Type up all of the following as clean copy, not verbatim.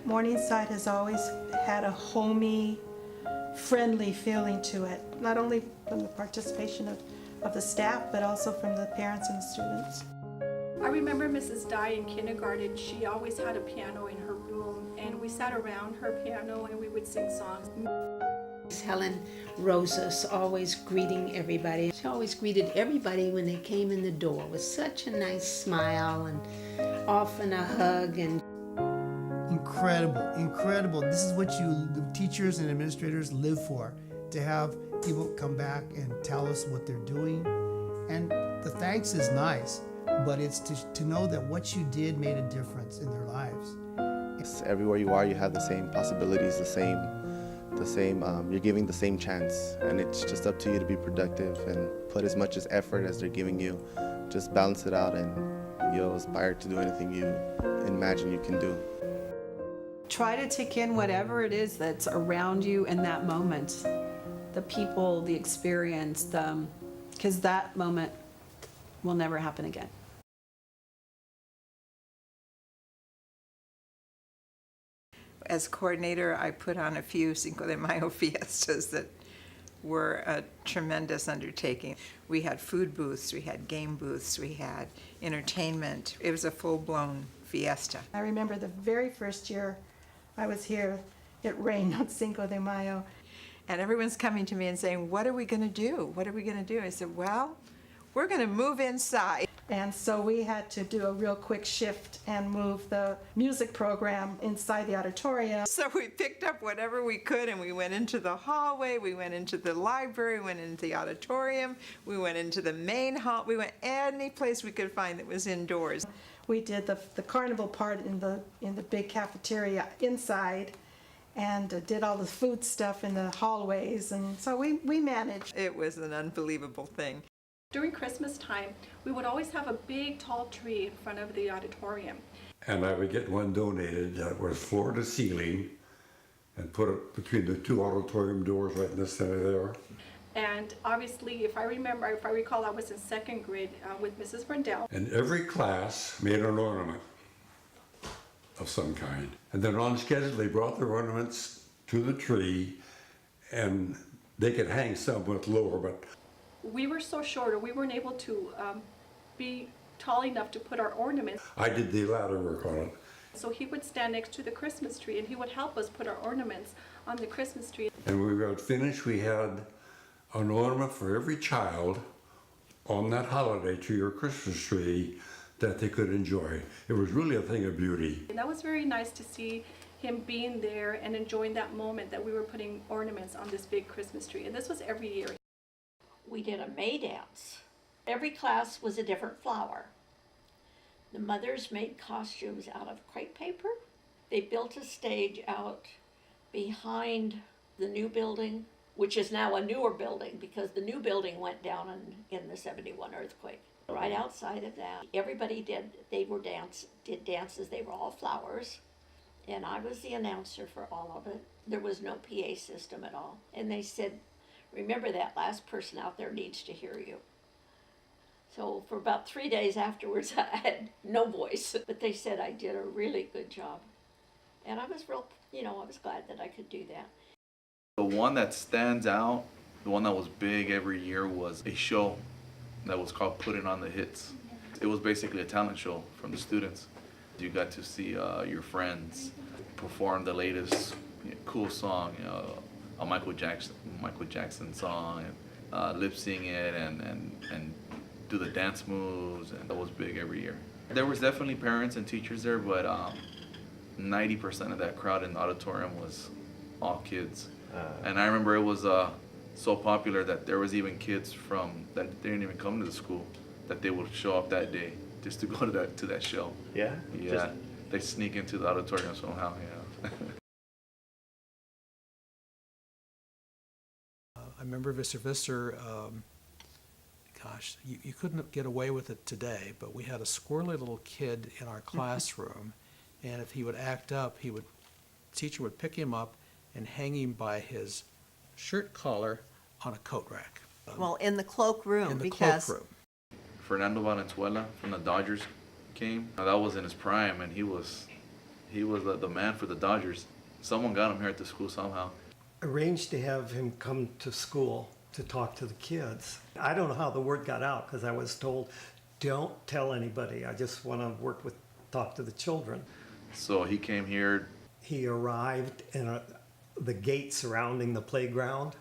Morningside has always had a homey, friendly feeling to it, not only from the participation of the staff, but also from the parents and the students. I remember Mrs. Dye in kindergarten. She always had a piano in her room, and we sat around her piano and we would sing songs. Helen Rosas, always greeting everybody. She always greeted everybody when they came in the door with such a nice smile and often a hug. And incredible. This is what the teachers and administrators live for, to have people come back and tell us what they're doing. And the thanks is nice, but it's to know that what you did made a difference in their lives. Everywhere you are, you have the same possibilities, the same, you're giving the same chance, and it's just up to you to be productive and put as much as effort as they're giving you. Just balance it out, and you'll aspire to do anything you imagine you can do. Try to take in whatever it is that's around you in that moment, the people, the experience, because that moment will never happen again. As coordinator, I put on a few Cinco de Mayo fiestas that were a tremendous undertaking. We had food booths, we had game booths, we had entertainment. It was a full-blown fiesta. I remember the very first year I was here, it rained on Cinco de Mayo. And everyone's coming to me and saying, what are we going to do? What are we going to do? I said, well, we're going to move inside. And so we had to do a real quick shift and move the music program inside the auditorium. So we picked up whatever we could and we went into the hallway, we went into the library, we went into the auditorium, we went into the main hall, we went any place we could find that was indoors. We did the carnival part in the big cafeteria inside, and did all the food stuff in the hallways, and so we managed. It was an unbelievable thing. During Christmas time, we would always have a big tall tree in front of the auditorium. And I would get one donated that was floor to ceiling and put it between the two auditorium doors right in the center there. And obviously, if I recall, I was in second grade with Mrs. Brendel. And every class made an ornament of some kind. And then on schedule, they brought their ornaments to the tree, and they could hang some with lower, but we were so short, or we weren't able to be tall enough to put our ornaments. I did the ladder work on it. So he would stand next to the Christmas tree and he would help us put our ornaments on the Christmas tree. And when we got finished, we had an ornament for every child on that holiday tree or Christmas tree that they could enjoy. It was really a thing of beauty. And that was very nice to see him being there and enjoying that moment that we were putting ornaments on this big Christmas tree. And this was every year. We did a May dance. Every class was a different flower. The mothers made costumes out of crepe paper. They built a stage out behind the new building, which is now a newer building because the new building went down in the 71 earthquake. Right outside of that, everybody did dances. They were all flowers. And I was the announcer for all of it. There was no PA system at all. And they said, remember, that last person out there needs to hear you. So for about 3 days afterwards, I had no voice, but they said I did a really good job. And I was I was glad that I could do that. The one that stands out, the one that was big every year, was a show that was called Putting on the Hits. It was basically a talent show from the students. You got to see your friends perform the latest cool song, a Michael Jackson song, and lip sing it and do the dance moves, and that was big every year. There was definitely parents and teachers there, but 90% of that crowd in the auditorium was all kids. And I remember it was so popular that there was even kids that didn't even come to the school, that they would show up that day just to go to that show. Yeah? Yeah, they sneak into the auditorium somehow, yeah. I remember Mr. Visser, gosh, you couldn't get away with it today, but we had a squirrely little kid in our classroom, and if he would act up, teacher would pick him up and hang him by his shirt collar on a coat rack. Well, in the cloakroom. In the cloakroom. Fernando Valenzuela from the Dodgers came. Now, that was in his prime, and he was He was the man for the Dodgers. Someone got him here at the school somehow. Arranged to have him come to school to talk to the kids. I don't know how the word got out because I was told, don't tell anybody. I just want to talk to the children. So he came here. He arrived in the gate surrounding the playground.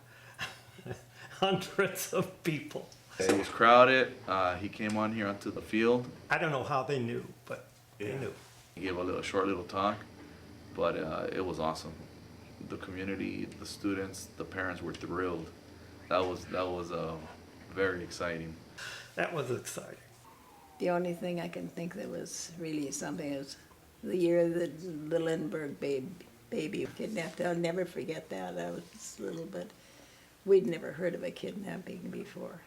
Hundreds of people. It was crowded. He came on here onto the field. I don't know how they knew, but they knew. He gave a short little talk, but it was awesome. The community, the students, the parents were thrilled. That was very exciting. That was exciting. The only thing I can think that was really something is the year that the Lindbergh baby kidnapped. I'll never forget that. I was little, but we'd never heard of a kidnapping before.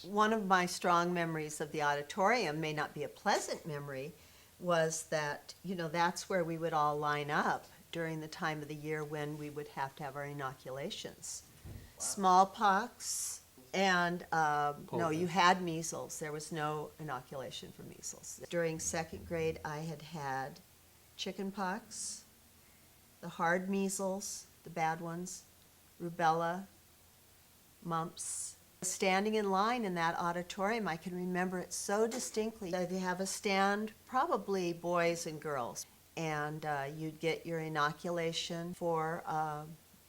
One of my strong memories of the auditorium, may not be a pleasant memory, was that, that's where we would all line up during the time of the year when we would have to have our inoculations. Smallpox and, no, you had measles. There was no inoculation for measles. During second grade, I had chickenpox, the hard measles, the bad ones, rubella, mumps. Standing in line in that auditorium, I can remember it so distinctly. They have a stand, probably boys and girls, and you'd get your inoculation for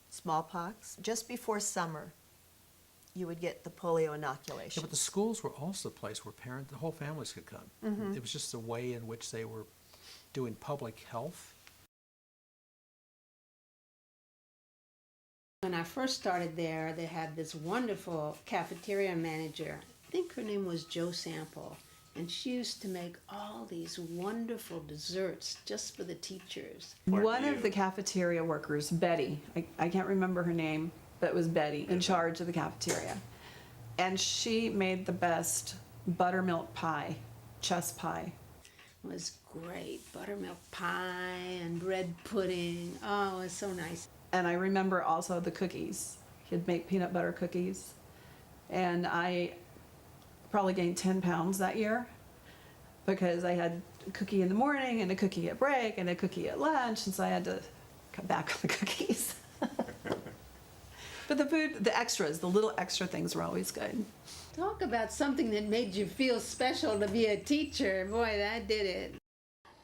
smallpox. Just before summer, you would get the polio inoculation. Yeah, but the schools were also a place where the whole families could come. Mm-hmm. It was just a way in which they were doing public health. When I first started there, they had this wonderful cafeteria manager. I think her name was Jo Sample, and she used to make all these wonderful desserts just for the teachers. One of the cafeteria workers, Betty, I can't remember her name, but it was Betty, in charge of the cafeteria. And she made the best buttermilk pie, chess pie. It was great. Buttermilk pie and bread pudding. Oh, it was so nice. And I remember also the cookies. He'd make peanut butter cookies. And I probably gained 10 pounds that year because I had a cookie in the morning and a cookie at break and a cookie at lunch, and so I had to cut back on the cookies. But the food, the extras, the little extra things were always good. Talk about something that made you feel special to be a teacher. Boy, that did it.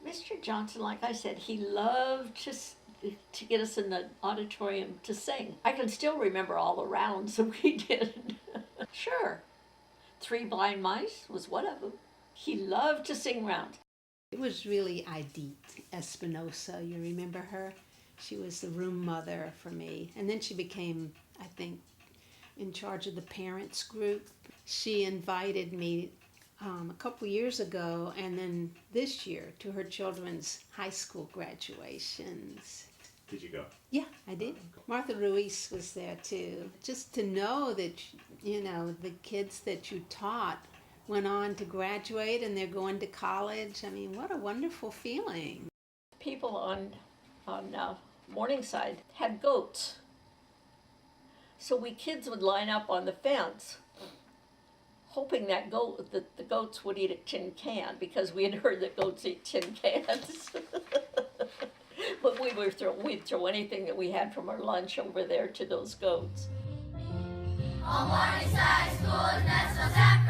Mr. Johnson, like I said, he loved to get us in the auditorium to sing. I can still remember all the rounds that we did. Sure. 3 Blind Mice was one of them. He loved to sing rounds. It was really Edith Espinosa. You remember her? She was the room mother for me. And then she became, I think, in charge of the parents group. She invited me a couple years ago and then this year to her children's high school graduations. Did you go? Yeah, I did. Martha Ruiz was there too. Just to know that, the kids that you taught went on to graduate and they're going to college. I mean, what a wonderful feeling. People on Morningside had goats. So we kids would line up on the fence hoping that the goats would eat a tin can, because we had heard that goats eat tin cans. But we'd throw anything that we had from our lunch over there to those goats. Morningside School is San Fernando.